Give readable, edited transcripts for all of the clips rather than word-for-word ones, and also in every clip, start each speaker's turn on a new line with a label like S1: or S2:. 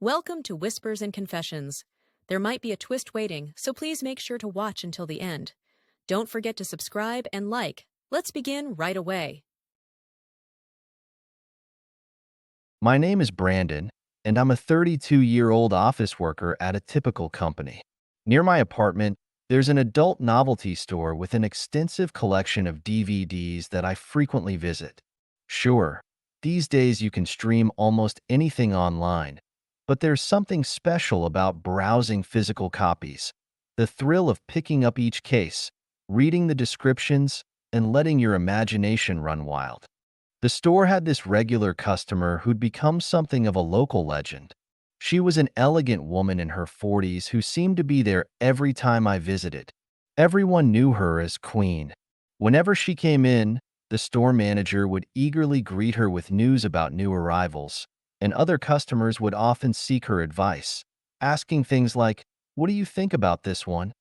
S1: Welcome to Whispers and Confessions. There might be a twist waiting, so please make sure to watch until the end. Don't forget to subscribe and like. Let's begin right away.
S2: My name is Brandon, and I'm a 32-year-old office worker at a typical company. Near my apartment, there's an adult novelty store with an extensive collection of DVDs that I frequently visit. Sure, these days you can stream almost anything online, but there's something special about browsing physical copies. The thrill of picking up each case, reading the descriptions, and letting your imagination run wild. The store had this regular customer who'd become something of a local legend. She was an elegant woman in her 40s who seemed to be there every time I visited. Everyone knew her as Queen. Whenever she came in, the store manager would eagerly greet her with news about new arrivals, and other customers would often seek her advice, asking things like, "What do you think about this one?"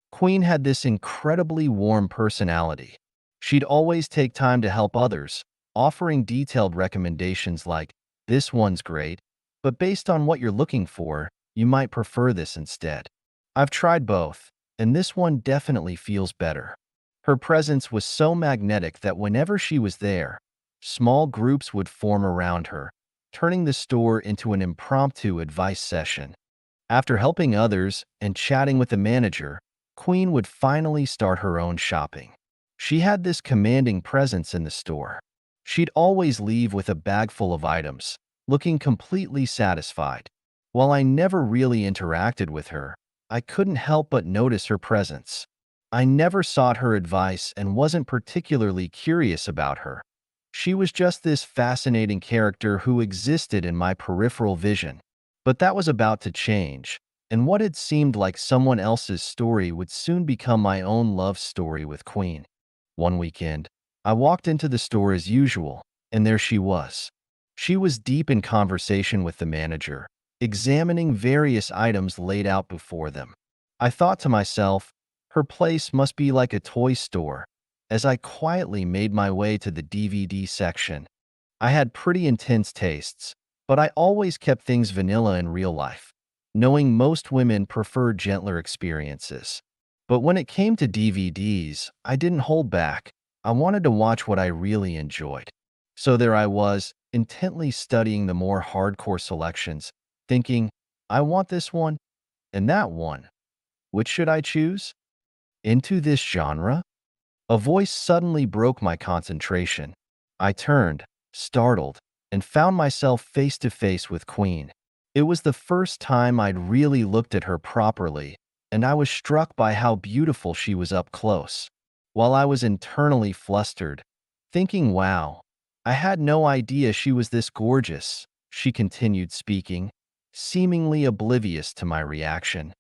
S2: Queen had this incredibly warm personality. She'd always take time to help others, offering detailed recommendations like, "This one's great, but based on what you're looking for, you might prefer this instead. I've tried both, and this one definitely feels better." Her presence was so magnetic that whenever she was there, small groups would form around her, turning the store into an impromptu advice session. After helping others and chatting with the manager, Queen would finally start her own shopping. She had this commanding presence in the store. She'd always leave with a bag full of items, looking completely satisfied. While I never really interacted with her, I couldn't help but notice her presence. I never sought her advice and wasn't particularly curious about her. She was just this fascinating character who existed in my peripheral vision. But that was about to change, and what had seemed like someone else's story would soon become my own love story with Queen. One weekend, I walked into the store as usual, and there she was. She was deep in conversation with the manager, examining various items laid out before them. I thought to myself, her place must be like a toy store, as I quietly made my way to the DVD section. I had pretty intense tastes, but I always kept things vanilla in real life, knowing most women prefer gentler experiences. But when it came to DVDs, I didn't hold back. I wanted to watch what I really enjoyed. So there I was, intently studying the more hardcore selections, thinking, I want this one and that one. Which should I choose? Into this genre? A voice suddenly broke my concentration. I turned, startled, and found myself face to face with Queen. It was the first time I'd really looked at her properly, and I was struck by how beautiful she was up close. While I was internally flustered, thinking, wow, I had no idea she was this gorgeous, she continued speaking, seemingly oblivious to my reaction.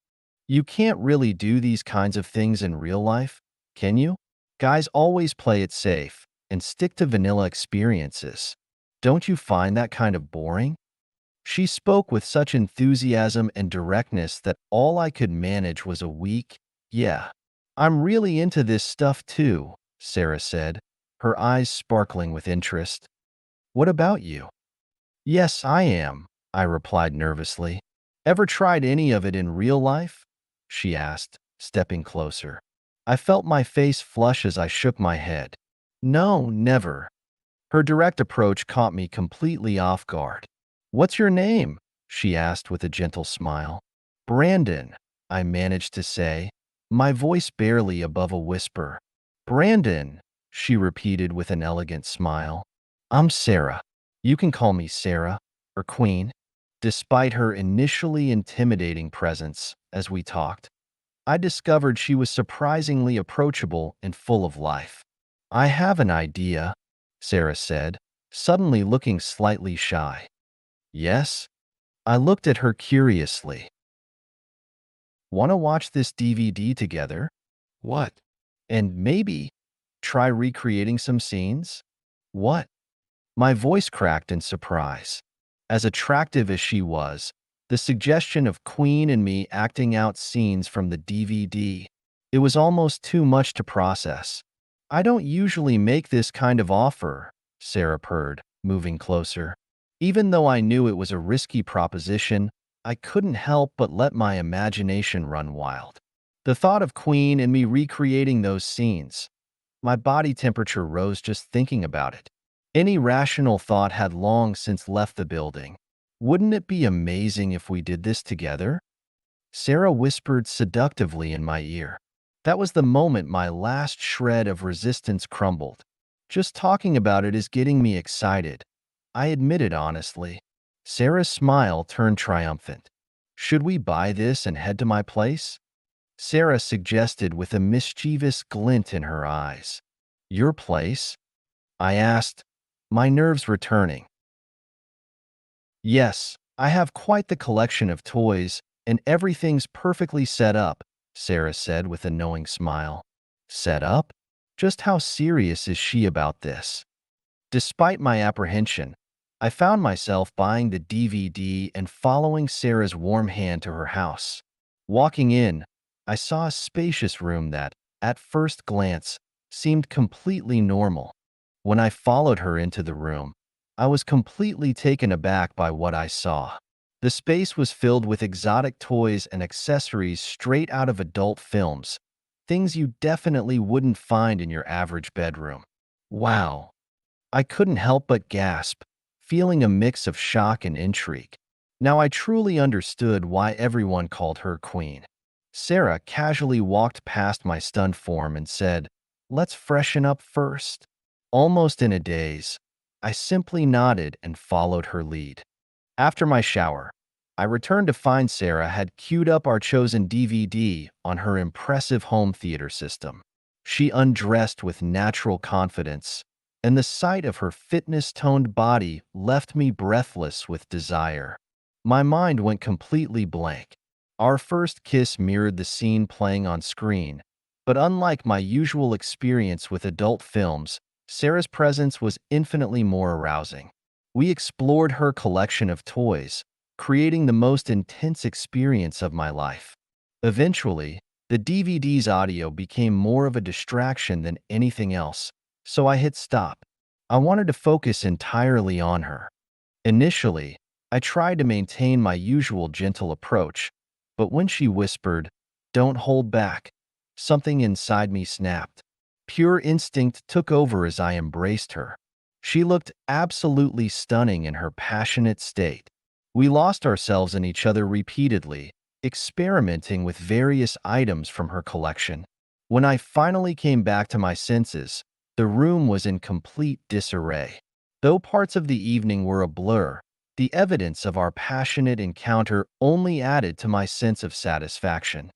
S2: You can't really do these kinds of things in real life, can you? Guys always play it safe and stick to vanilla experiences. Don't you find that kind of boring? She spoke with such enthusiasm and directness that all I could manage was a weak, "Yeah, I'm really into this stuff too," Sarah said, her eyes sparkling with interest. "What about you?" "Yes, I am," I replied nervously. "Ever tried any of it in real life?" she asked, stepping closer. I felt my face flush as I shook my head. "No, never." Her direct approach caught me completely off guard. "What's your name?" she asked with a gentle smile. "Brandon," I managed to say, my voice barely above a whisper. "Brandon," she repeated with an elegant smile. "I'm Sarah. You can call me Sarah, or Queen." Despite her initially intimidating presence as we talked, I discovered she was surprisingly approachable and full of life. "I have an idea," Sarah said, suddenly looking slightly shy. "Yes?" I looked at her curiously. "Want to watch this DVD together?" "What?" "And maybe try recreating some scenes?" "What?" My voice cracked in surprise. As attractive as she was, the suggestion of Queen and me acting out scenes from the DVD, it was almost too much to process. "I don't usually make this kind of offer," Sarah purred, moving closer. Even though I knew it was a risky proposition, I couldn't help but let my imagination run wild. The thought of Queen and me recreating those scenes, my body temperature rose just thinking about it. Any rational thought had long since left the building. Wouldn't it be amazing if we did this together? Sarah whispered seductively in my ear. That was the moment my last shred of resistance crumbled. Just talking about it is getting me excited, I admitted honestly. Sarah's smile turned triumphant. Should we buy this and head to my place? Sarah suggested with a mischievous glint in her eyes. Your place? I asked, my nerves returning. Yes, I have quite the collection of toys, and everything's perfectly set up, Sarah said with a knowing smile. Set up? Just how serious is she about this? Despite my apprehension, I found myself buying the DVD and following Sarah's warm hand to her house. Walking in, I saw a spacious room that, at first glance, seemed completely normal. When I followed her into the room, I was completely taken aback by what I saw. The space was filled with exotic toys and accessories straight out of adult films, things you definitely wouldn't find in your average bedroom. Wow! I couldn't help but gasp, feeling a mix of shock and intrigue. Now I truly understood why everyone called her Queen. Sarah casually walked past my stunned form and said, "Let's freshen up first." Almost in a daze, I simply nodded and followed her lead. After my shower, I returned to find Sarah had queued up our chosen DVD on her impressive home theater system. She undressed with natural confidence, and the sight of her fitness-toned body left me breathless with desire. My mind went completely blank. Our first kiss mirrored the scene playing on screen, but unlike my usual experience with adult films, Sarah's presence was infinitely more arousing. We explored her collection of toys, creating the most intense experience of my life. Eventually, the DVD's audio became more of a distraction than anything else, so I hit stop. I wanted to focus entirely on her. Initially, I tried to maintain my usual gentle approach, but when she whispered, "Don't hold back," something inside me snapped. Pure instinct took over as I embraced her. She looked absolutely stunning in her passionate state. We lost ourselves in each other repeatedly, experimenting with various items from her collection. When I finally came back to my senses, the room was in complete disarray. Though parts of the evening were a blur, the evidence of our passionate encounter only added to my sense of satisfaction.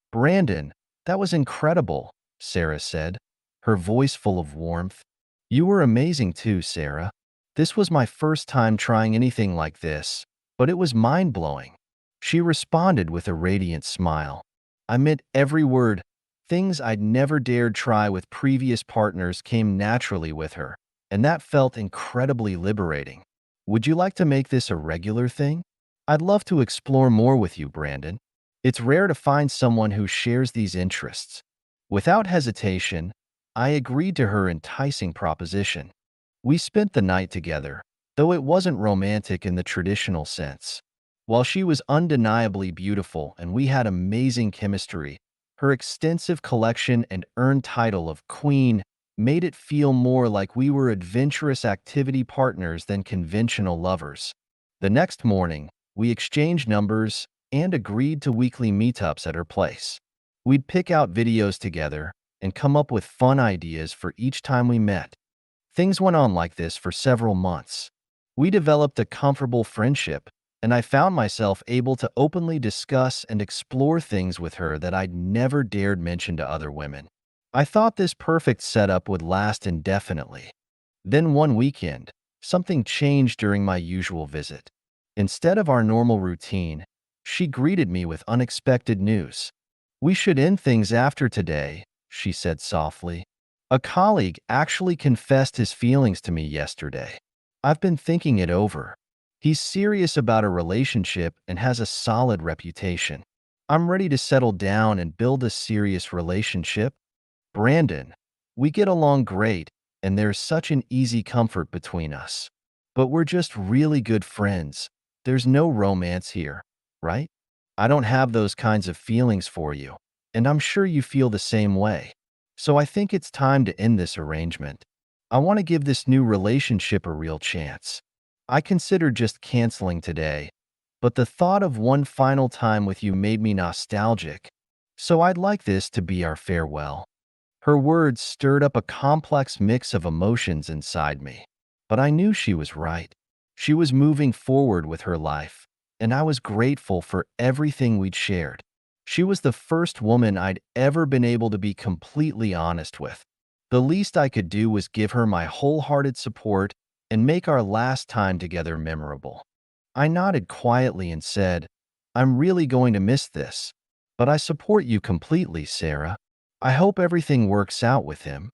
S2: "Brandon, that was incredible," Sarah said, her voice full of warmth. "You were amazing too, Sarah. This was my first time trying anything like this, but it was mind-blowing." She responded with a radiant smile. I meant every word. Things I'd never dared try with previous partners came naturally with her, and that felt incredibly liberating. "Would you like to make this a regular thing? I'd love to explore more with you, Brandon. It's rare to find someone who shares these interests." Without hesitation, I agreed to her enticing proposition. We spent the night together, though it wasn't romantic in the traditional sense. While she was undeniably beautiful and we had amazing chemistry, her extensive collection and earned title of Queen made it feel more like we were adventurous activity partners than conventional lovers. The next morning, we exchanged numbers and agreed to weekly meetups at her place. We'd pick out videos together and come up with fun ideas for each time we met. Things went on like this for several months. We developed a comfortable friendship, and I found myself able to openly discuss and explore things with her that I'd never dared mention to other women. I thought this perfect setup would last indefinitely. Then one weekend, something changed during my usual visit. Instead of our normal routine, she greeted me with unexpected news. "We should end things after today," she said softly. "A colleague actually confessed his feelings to me yesterday. I've been thinking it over. He's serious about a relationship and has a solid reputation. I'm ready to settle down and build a serious relationship. Brandon, we get along great, and there's such an easy comfort between us. But we're just really good friends. There's no romance here." right? I don't have those kinds of feelings for you, and I'm sure you feel the same way. So I think it's time to end this arrangement. I want to give this new relationship a real chance. I considered just canceling today, but the thought of one final time with you made me nostalgic. So I'd like this to be our farewell. Her words stirred up a complex mix of emotions inside me. But I knew she was right. She was moving forward with her life, and I was grateful for everything we'd shared. She was the first woman I'd ever been able to be completely honest with. The least I could do was give her my wholehearted support and make our last time together memorable. I nodded quietly and said, I'm really going to miss this, but I support you completely, Sarah. I hope everything works out with him.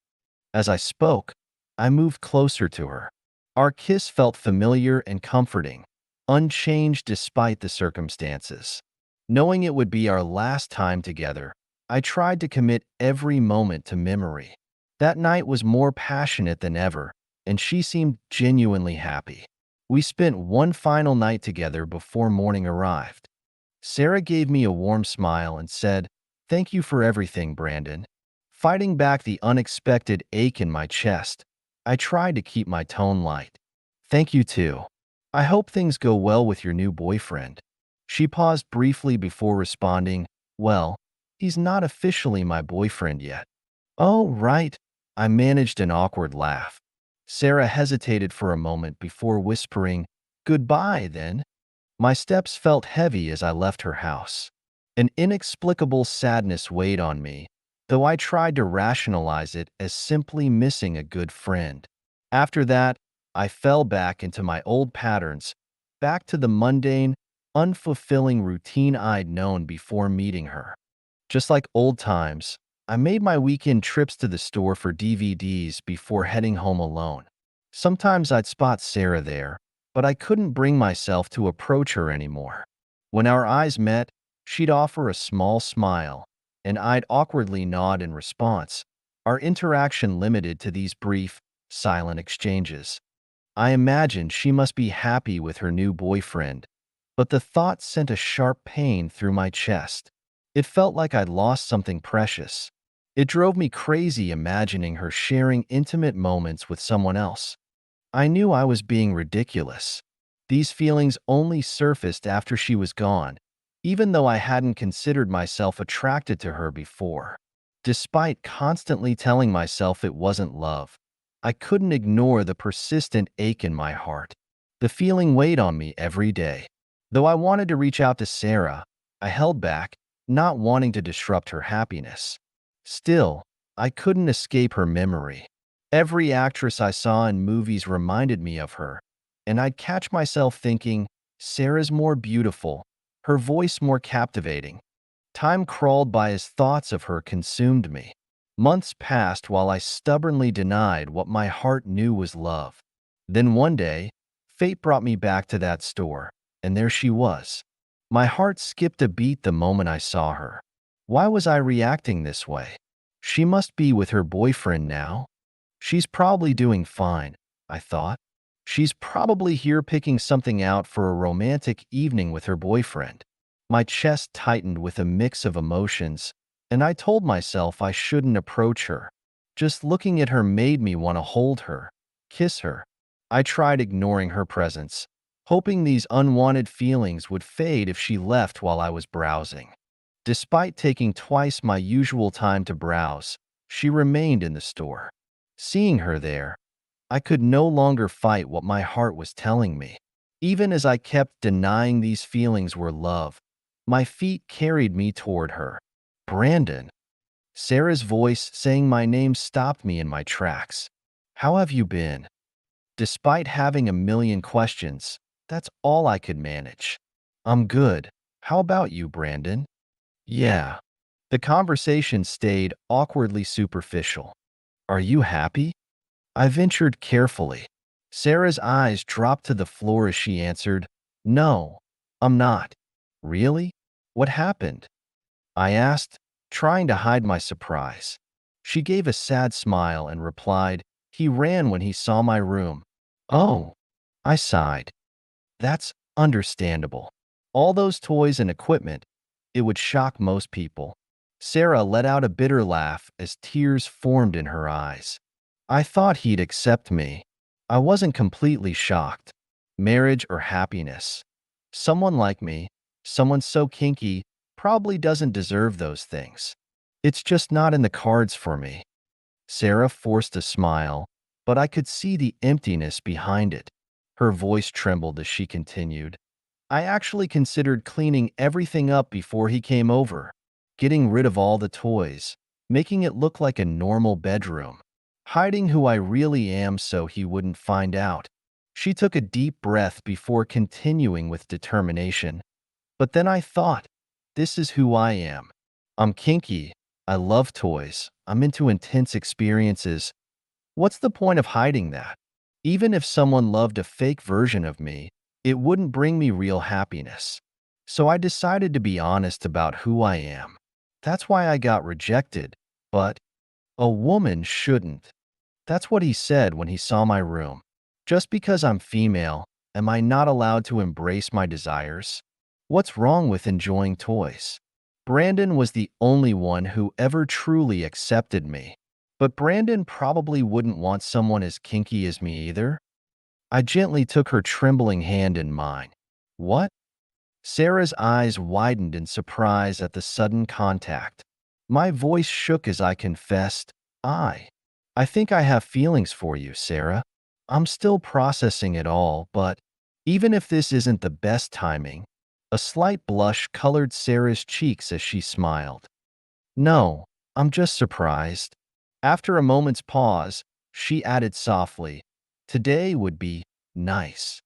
S2: As I spoke, I moved closer to her. Our kiss felt familiar and comforting, unchanged despite the circumstances. Knowing it would be our last time together, I tried to commit every moment to memory. That night was more passionate than ever, and she seemed genuinely happy. We spent one final night together before morning arrived. Sarah gave me a warm smile and said, Thank you for everything, Brandon. Fighting back the unexpected ache in my chest, I tried to keep my tone light. Thank you too. I hope things go well with your new boyfriend. She paused briefly before responding, Well, he's not officially my boyfriend yet. Oh, right. I managed an awkward laugh. Sarah hesitated for a moment before whispering, Goodbye, then. My steps felt heavy as I left her house. An inexplicable sadness weighed on me, though I tried to rationalize it as simply missing a good friend. After that, I fell back into my old patterns, back to the mundane, unfulfilling routine I'd known before meeting her. Just like old times, I made my weekend trips to the store for DVDs before heading home alone. Sometimes I'd spot Sarah there, but I couldn't bring myself to approach her anymore. When our eyes met, she'd offer a small smile, and I'd awkwardly nod in response, our interaction limited to these brief, silent exchanges. I imagined she must be happy with her new boyfriend, but the thought sent a sharp pain through my chest. It felt like I'd lost something precious. It drove me crazy imagining her sharing intimate moments with someone else. I knew I was being ridiculous. These feelings only surfaced after she was gone, even though I hadn't considered myself attracted to her before. Despite constantly telling myself it wasn't love, I couldn't ignore the persistent ache in my heart. The feeling weighed on me every day. Though I wanted to reach out to Sarah, I held back, not wanting to disrupt her happiness. Still, I couldn't escape her memory. Every actress I saw in movies reminded me of her, and I'd catch myself thinking, Sarah's more beautiful, her voice more captivating. Time crawled by as thoughts of her consumed me. Months passed while I stubbornly denied what my heart knew was love. Then one day, fate brought me back to that store, and there she was. My heart skipped a beat the moment I saw her. Why was I reacting this way? She must be with her boyfriend now. She's probably doing fine, I thought. She's probably here picking something out for a romantic evening with her boyfriend. My chest tightened with a mix of emotions, and I told myself I shouldn't approach her. Just looking at her made me want to hold her, kiss her. I tried ignoring her presence, hoping these unwanted feelings would fade if she left while I was browsing. Despite taking twice my usual time to browse, she remained in the store. Seeing her there, I could no longer fight what my heart was telling me. Even as I kept denying these feelings were love, my feet carried me toward her. Brandon. Sarah's voice saying my name stopped me in my tracks. How have you been? Despite having a million questions, that's all I could manage. I'm good. How about you, Brandon? Yeah. The conversation stayed awkwardly superficial. Are you happy? I ventured carefully. Sarah's eyes dropped to the floor as she answered, No, I'm not. Really? What happened? I asked, trying to hide my surprise. She gave a sad smile and replied, He ran when he saw my room. Oh, I sighed. That's understandable. All those toys and equipment, it would shock most people. Sarah let out a bitter laugh as tears formed in her eyes. I thought he'd accept me. I wasn't completely shocked. Marriage or happiness. Someone like me, someone so kinky, probably doesn't deserve those things. It's just not in the cards for me. Sarah forced a smile, but I could see the emptiness behind it. Her voice trembled as she continued. I actually considered cleaning everything up before he came over, getting rid of all the toys, making it look like a normal bedroom, hiding who I really am so he wouldn't find out. She took a deep breath before continuing with determination. But then I thought, this is who I am. I'm kinky. I love toys. I'm into intense experiences. What's the point of hiding that? Even if someone loved a fake version of me, it wouldn't bring me real happiness. So I decided to be honest about who I am. That's why I got rejected. But a woman shouldn't. That's what he said when he saw my room. Just because I'm female, am I not allowed to embrace my desires? What's wrong with enjoying toys? Brandon was the only one who ever truly accepted me. But Brandon probably wouldn't want someone as kinky as me either. I gently took her trembling hand in mine. What? Sarah's eyes widened in surprise at the sudden contact. My voice shook as I confessed, I think I have feelings for you, Sarah. I'm still processing it all, but even if this isn't the best timing, a slight blush colored Sarah's cheeks as she smiled. No, I'm just surprised. After a moment's pause, she added softly, today would be nice.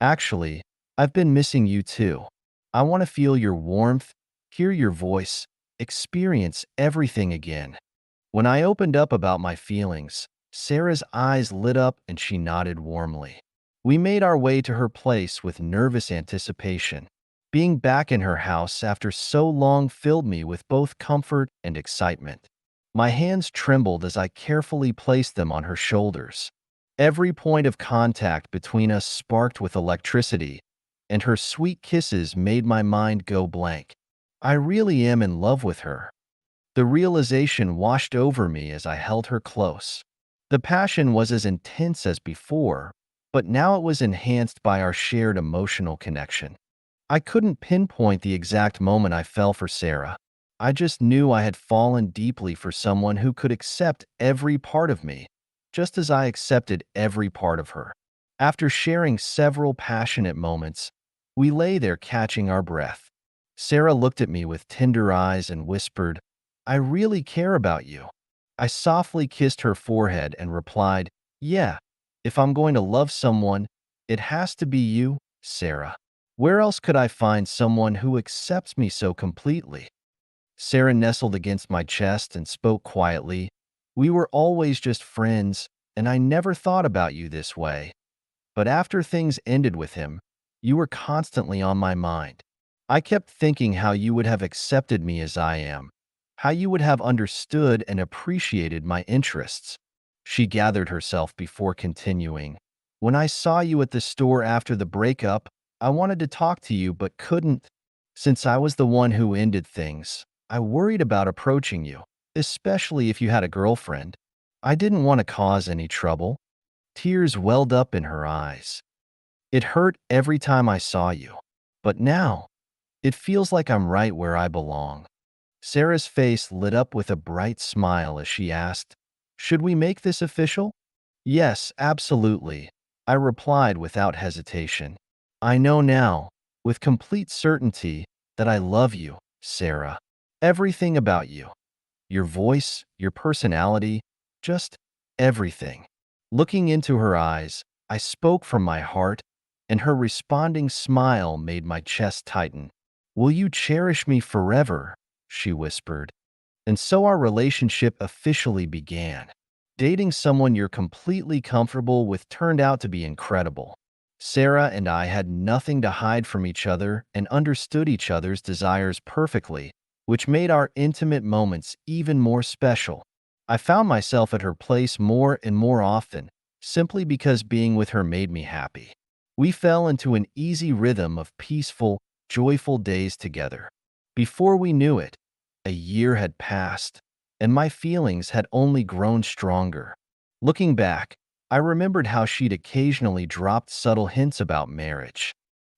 S2: Actually, I've been missing you too. I want to feel your warmth, hear your voice, experience everything again. When I opened up about my feelings, Sarah's eyes lit up and she nodded warmly. We made our way to her place with nervous anticipation. Being back in her house after so long filled me with both comfort and excitement. My hands trembled as I carefully placed them on her shoulders. Every point of contact between us sparked with electricity, and her sweet kisses made my mind go blank. I really am in love with her. The realization washed over me as I held her close. The passion was as intense as before, but now it was enhanced by our shared emotional connection. I couldn't pinpoint the exact moment I fell for Sarah. I just knew I had fallen deeply for someone who could accept every part of me, just as I accepted every part of her. After sharing several passionate moments, we lay there catching our breath. Sarah looked at me with tender eyes and whispered, I really care about you. I softly kissed her forehead and replied, yeah, if I'm going to love someone, it has to be you, Sarah. Where else could I find someone who accepts me so completely? Sarah nestled against my chest and spoke quietly. We were always just friends, and I never thought about you this way. But after things ended with him, you were constantly on my mind. I kept thinking how you would have accepted me as I am, how you would have understood and appreciated my interests. She gathered herself before continuing. When I saw you at the store after the breakup, I wanted to talk to you but couldn't. Since I was the one who ended things, I worried about approaching you, especially if you had a girlfriend. I didn't want to cause any trouble. Tears welled up in her eyes. It hurt every time I saw you. But now, it feels like I'm right where I belong. Sarah's face lit up with a bright smile as she asked, should we make this official? Yes, absolutely, I replied without hesitation. I know now, with complete certainty, that I love you, Sarah. Everything about you. Your voice, your personality, just everything. Looking into her eyes, I spoke from my heart, and her responding smile made my chest tighten. Will you cherish me forever? She whispered. And so our relationship officially began. Dating someone you're completely comfortable with turned out to be incredible. Sarah and I had nothing to hide from each other and understood each other's desires perfectly, which made our intimate moments even more special. I found myself at her place more and more often, simply because being with her made me happy. We fell into an easy rhythm of peaceful, joyful days together. Before we knew it, a year had passed, and my feelings had only grown stronger. Looking back, I remembered how she'd occasionally dropped subtle hints about marriage.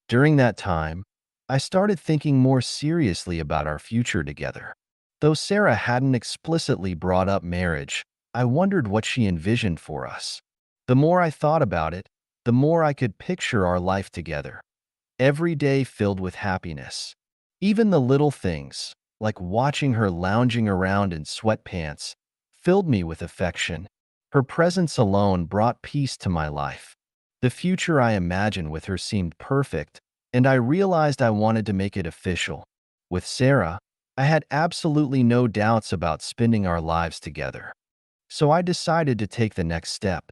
S2: During that time, I started thinking more seriously about our future together. Though Sarah hadn't explicitly brought up marriage, I wondered what she envisioned for us. The more I thought about it, the more I could picture our life together, every day filled with happiness. Even the little things, like watching her lounging around in sweatpants, filled me with affection. Her presence alone brought peace to my life. The future I imagined with her seemed perfect, and I realized I wanted to make it official. With Sarah, I had absolutely no doubts about spending our lives together. So I decided to take the next step.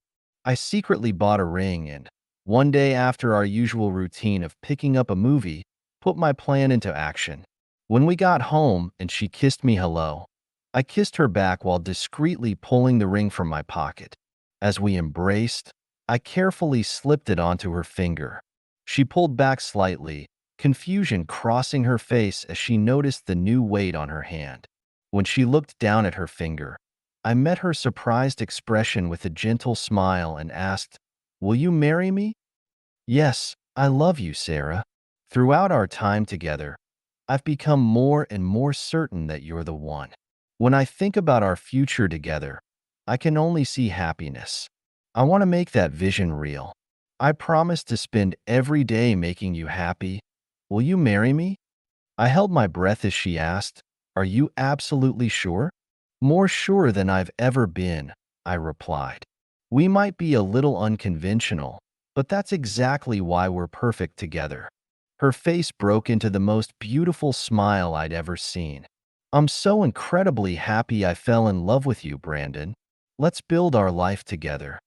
S2: I secretly bought a ring and, one day after our usual routine of picking up a movie, put my plan into action. When we got home and she kissed me hello, I kissed her back while discreetly pulling the ring from my pocket. As we embraced, I carefully slipped it onto her finger. She pulled back slightly, confusion crossing her face as she noticed the new weight on her hand. When she looked down at her finger, I met her surprised expression with a gentle smile and asked, "Will you marry me?" "Yes, I love you, Sarah. Throughout our time together, I've become more and more certain that you're the one. When I think about our future together, I can only see happiness. I want to make that vision real. I promise to spend every day making you happy. Will you marry me?" I held my breath as she asked, "Are you absolutely sure?" "More sure than I've ever been," I replied. "We might be a little unconventional, but that's exactly why we're perfect together." Her face broke into the most beautiful smile I'd ever seen. "I'm so incredibly happy I fell in love with you, Brandon. Let's build our life together."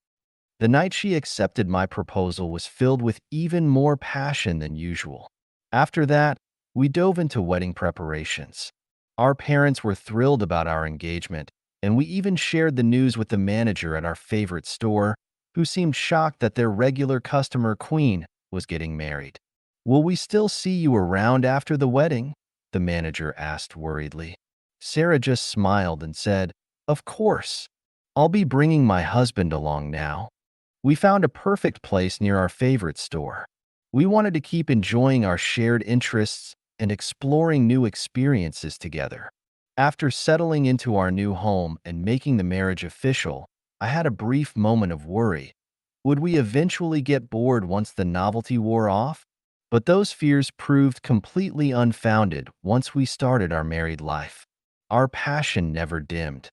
S2: The night she accepted my proposal was filled with even more passion than usual. After that, we dove into wedding preparations. Our parents were thrilled about our engagement, and we even shared the news with the manager at our favorite store, who seemed shocked that their regular customer, Queen, was getting married. "Will we still see you around after the wedding?" the manager asked worriedly. Sarah just smiled and said, "Of course. I'll be bringing my husband along now." We found a perfect place near our favorite store. We wanted to keep enjoying our shared interests and exploring new experiences together. After settling into our new home and making the marriage official, I had a brief moment of worry. Would we eventually get bored once the novelty wore off? But those fears proved completely unfounded once we started our married life. Our passion never dimmed.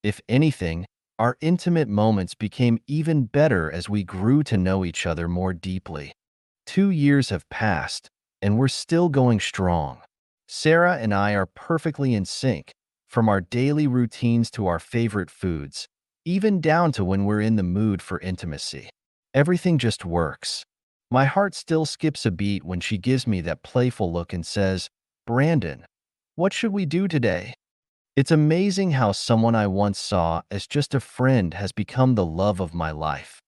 S2: If anything, our intimate moments became even better as we grew to know each other more deeply. 2 years have passed, and we're still going strong. Sarah and I are perfectly in sync, from our daily routines to our favorite foods, even down to when we're in the mood for intimacy. Everything just works. My heart still skips a beat when she gives me that playful look and says, "Brandon, what should we do today?" It's amazing how someone I once saw as just a friend has become the love of my life.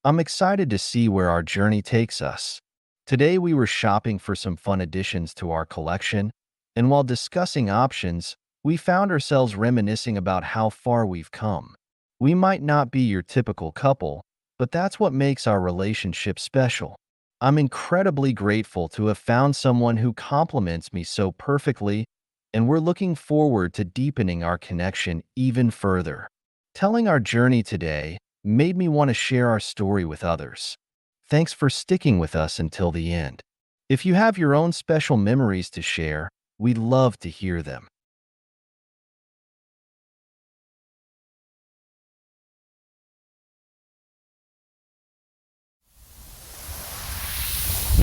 S2: I'm excited to see where our journey takes us. Today we were shopping for some fun additions to our collection, and while discussing options, we found ourselves reminiscing about how far we've come. We might not be your typical couple, but that's what makes our relationship special. I'm incredibly grateful to have found someone who compliments me so perfectly, and we're looking forward to deepening our connection even further. Telling our journey today made me want to share our story with others. Thanks for sticking with us until the end. If you have your own special memories to share, we'd love to hear them.